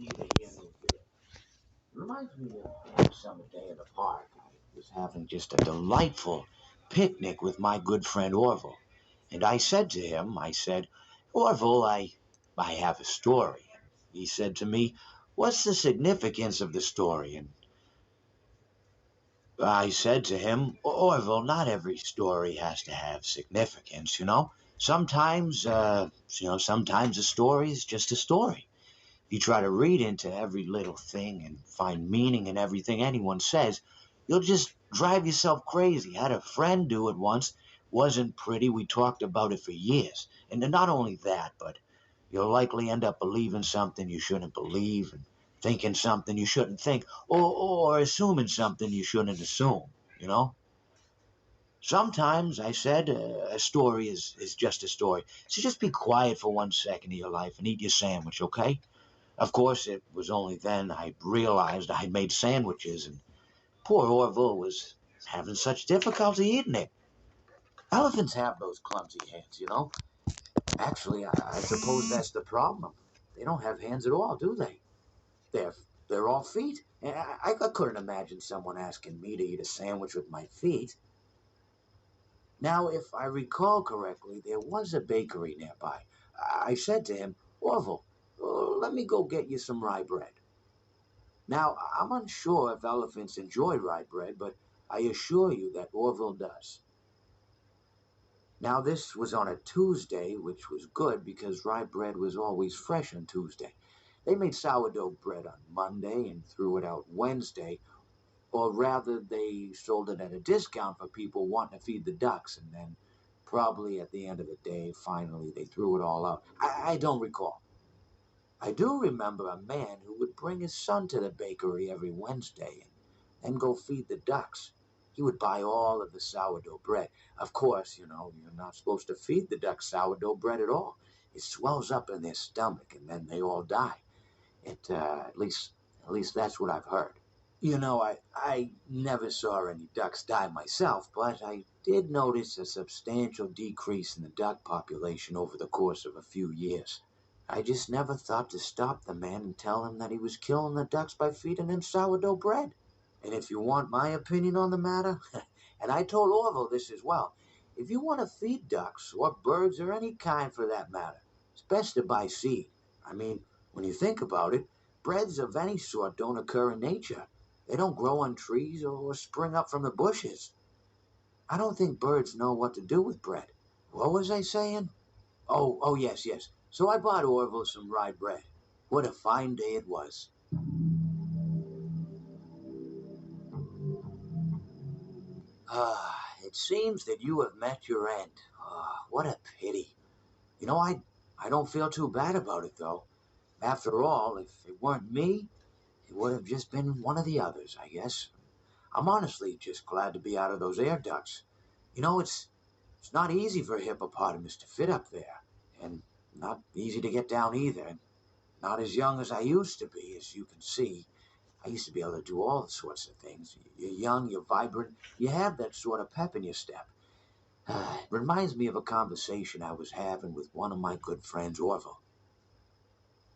neither here nor there. It reminds me of a summer day in the park. I was having just a delightful picnic with my good friend Orville. And I said to him, I said, Orville, I have a story. He said to me, what's the significance of the story? And I said to him, Orville, not every story has to have significance, you know? Sometimes a story is just a story. If you try to read into every little thing and find meaning in everything anyone says, you'll just drive yourself crazy. Had a friend do it once. Wasn't pretty. We talked about it for years. And not only that, but you'll likely end up believing something you shouldn't believe and thinking something you shouldn't think or assuming something you shouldn't assume, you know? Sometimes, I said, a story is just a story. So just be quiet for 1 second of your life and eat your sandwich, okay? Of course, it was only then I realized I had made sandwiches, and poor Orville was having such difficulty eating it. Elephants have those clumsy hands, you know. Actually, I suppose that's the problem. They don't have hands at all, do they? They're they're all feet. And I couldn't imagine someone asking me to eat a sandwich with my feet. Now, if I recall correctly, there was a bakery nearby. I said to him, Orville, let me go get you some rye bread. Now, I'm unsure if elephants enjoy rye bread, but I assure you that Orville does. Now, this was on a Tuesday, which was good because rye bread was always fresh on Tuesday. They made sourdough bread on Monday and threw it out Wednesday, or rather, they sold it at a discount for people wanting to feed the ducks, and then probably at the end of the day, finally, they threw it all out. I don't recall. I do remember a man who would bring his son to the bakery every Wednesday and then go feed the ducks. He would buy all of the sourdough bread. Of course, you know, you're not supposed to feed the ducks sourdough bread at all. It swells up in their stomach and then they all die. At least that's what I've heard. You know, I never saw any ducks die myself, but I did notice a substantial decrease in the duck population over the course of a few years. I just never thought to stop the man and tell him that he was killing the ducks by feeding them sourdough bread. And if you want my opinion on the matter, and I told Orville this as well, if you want to feed ducks or birds or any kind for that matter, it's best to buy seed. I mean, when you think about it, breads of any sort don't occur in nature. They don't grow on trees or spring up from the bushes. I don't think birds know what to do with bread. What was I saying? Oh, yes. So I bought Orville some rye bread. What a fine day it was. It seems that you have met your end. What a pity. You know, I don't feel too bad about it, though. After all, if it weren't me, it would have just been one of the others, I guess. I'm honestly just glad to be out of those air ducts. You know, it's not easy for a hippopotamus to fit up there, and not easy to get down either, and not as young as I used to be, as you can see. I used to be able to do all sorts of things. You're young, you're vibrant, you have that sort of pep in your step. It reminds me of a conversation I was having with one of my good friends, Orville.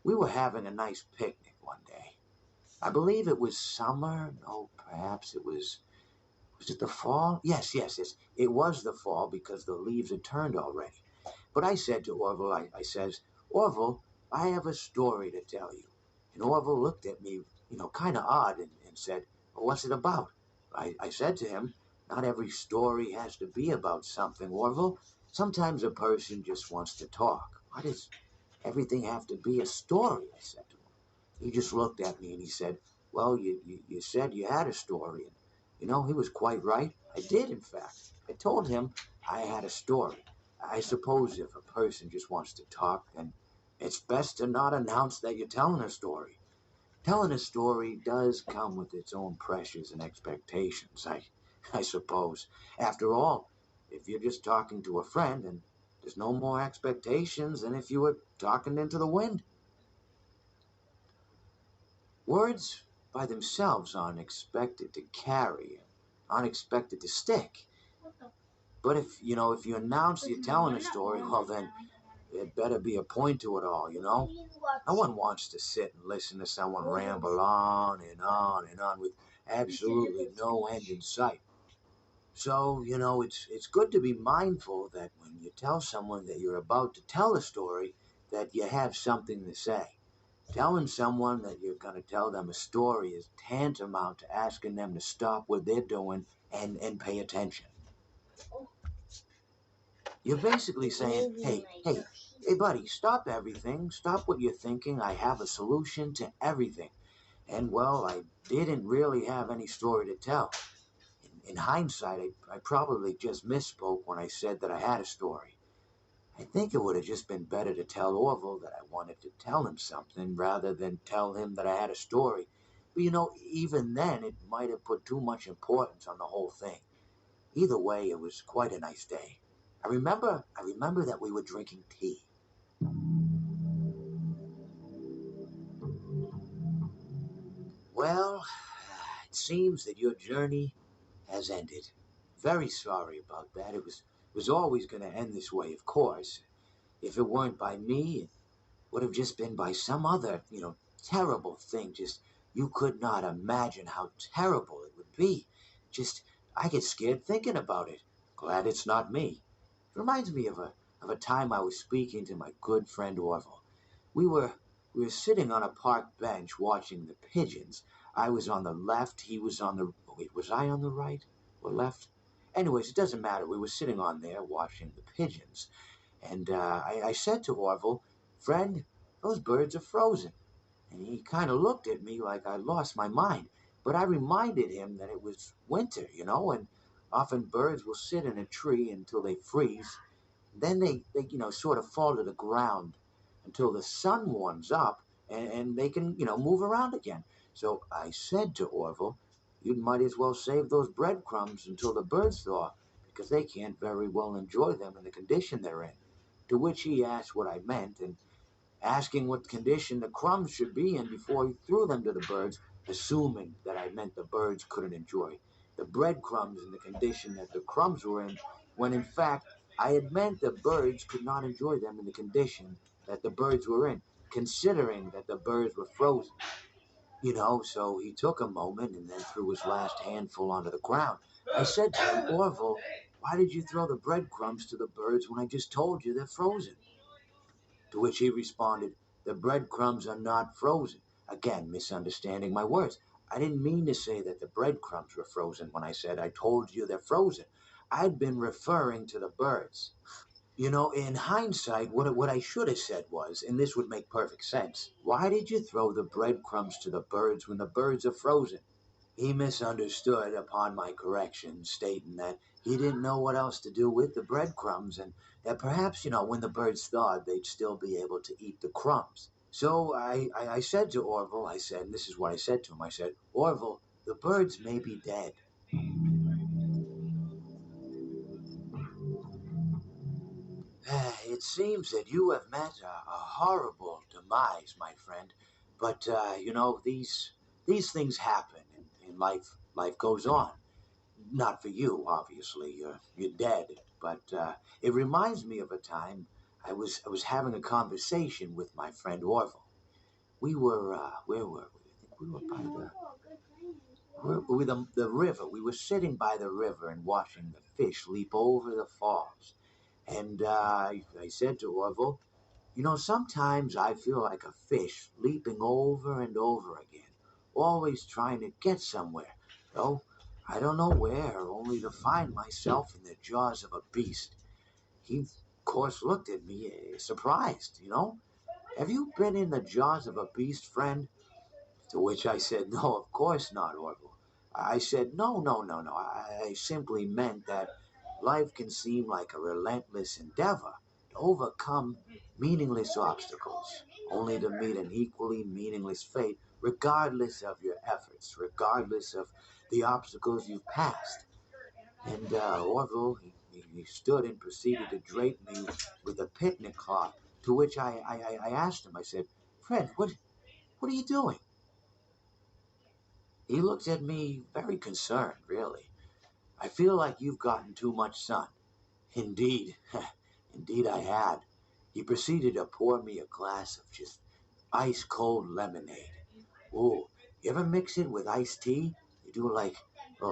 We were having a nice picnic one day. I believe it was summer. No, perhaps it was. Was it the fall? Yes. It was the fall because the leaves had turned already. But I said to Orville, I says, Orville, I have a story to tell you. And Orville looked at me, kind of odd and said, well, what's it about? I said to him, not every story has to be about something, Orville. Sometimes a person just wants to talk. Why does everything have to be a story? I said to him. He just looked at me and he said, well, you said you had a story. And, he was quite right. I did, in fact. I told him I had a story. I suppose if a person just wants to talk, then it's best to not announce that you're telling a story. Telling a story does come with its own pressures and expectations, I suppose. After all, if you're just talking to a friend, then there's no more expectations than if you were talking into the wind. Words by themselves aren't expected to carry, aren't expected to stick. But if you announce you're telling a story, well then It better be a point to it all, you know? No one wants to sit and listen to someone ramble on and on and on with absolutely no end in sight. So, it's good to be mindful that when you tell someone that you're about to tell a story, that you have something to say. Telling someone that you're going to tell them a story is tantamount to asking them to stop what they're doing and pay attention. You're basically saying, hey, buddy, stop everything. Stop what you're thinking. I have a solution to everything. And, well, I didn't really have any story to tell. In hindsight, I probably just misspoke when I said that I had a story. I think it would have just been better to tell Orville that I wanted to tell him something rather than tell him that I had a story. But even then, it might have put too much importance on the whole thing. Either way, it was quite a nice day. I remember that we were drinking tea. Well, it seems that your journey has ended. Very sorry about that. It was always going to end this way, of course. If it weren't by me, it would have just been by some other, terrible thing. Just, you could not imagine how terrible it would be. Just, I get scared thinking about it. Glad it's not me. It reminds me of a time I was speaking to my good friend Orville. We were we were sitting on a park bench watching the pigeons. I was on the left, he was on the wait, was I on the right or left? Anyways, it doesn't matter. We were sitting on there watching the pigeons. And I said to Orville, friend, those birds are frozen. And he kind of looked at me like I lost my mind. But I reminded him that it was winter, and often birds will sit in a tree until they freeze. Then they sort of fall to the ground until the sun warms up and they can, move around again. So I said to Orville, you might as well save those breadcrumbs until the birds thaw, because they can't very well enjoy them in the condition they're in. To which he asked what I meant, and asking what condition the crumbs should be in before he threw them to the birds, assuming that I meant the birds couldn't enjoy the breadcrumbs in the condition that the crumbs were in, when in fact I had meant the birds could not enjoy them in the condition that the birds were in, considering that the birds were frozen. So he took a moment and then threw his last handful onto the ground. I said to him, Orville, why did you throw the breadcrumbs to the birds when I just told you they're frozen? To which he responded, the breadcrumbs are not frozen. Again, misunderstanding my words. I didn't mean to say that the breadcrumbs were frozen when I said I told you they're frozen. I'd been referring to the birds. In hindsight, what I should have said was, and this would make perfect sense, why did you throw the breadcrumbs to the birds when the birds are frozen? He misunderstood upon my correction, stating that he didn't know what else to do with the breadcrumbs and that perhaps, when the birds thawed, they'd still be able to eat the crumbs. So I said to Orville, and this is what I said to him, I said, Orville, the birds may be dead. It seems that you have met a horrible demise, my friend. But, these things happen and life goes on. Not for you, obviously. You're dead. But it reminds me of a time I was having a conversation with my friend Orville. We were where were we? I think we were by the river. We were sitting by the river and watching the fish leap over the falls. And I said to Orville, sometimes I feel like a fish leaping over and over again, always trying to get somewhere, though I don't know where, only to find myself in the jaws of a beast. He, of course, looked at me, surprised. Have you been in the jaws of a beast, friend? To which I said, no, of course not, Orville. I said, no, no, no, no. I simply meant that life can seem like a relentless endeavor to overcome meaningless obstacles, only to meet an equally meaningless fate, regardless of your efforts, regardless of the obstacles you've passed. And Orville, he stood and proceeded to drape me with a picnic cloth, to which I asked him, I said, Fred, what are you doing? He looked at me very concerned, really. I feel like you've gotten too much sun. Indeed, indeed I had. He proceeded to pour me a glass of just ice cold lemonade. Ooh, you ever mix it with iced tea? You do like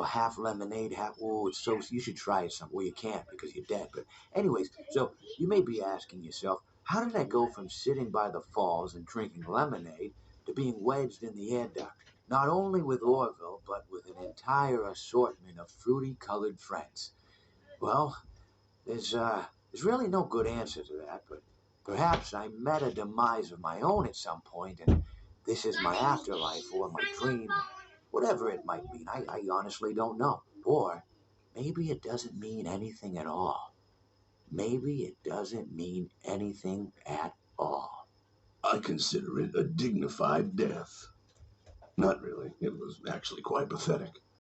half lemonade, half. Ooh, it's so. You should try it some. Well, you can't because you're dead. But anyways, so you may be asking yourself, how did I go from sitting by the falls and drinking lemonade to being wedged in the air duct? Not only with Orville, but with an entire assortment of fruity-colored friends. Well, there's really no good answer to that, but perhaps I met a demise of my own at some point, and this is my afterlife or my dream, whatever it might mean. I honestly don't know. Or maybe it doesn't mean anything at all. Maybe it doesn't mean anything at all. I consider it a dignified death. Not really. It was actually quite pathetic.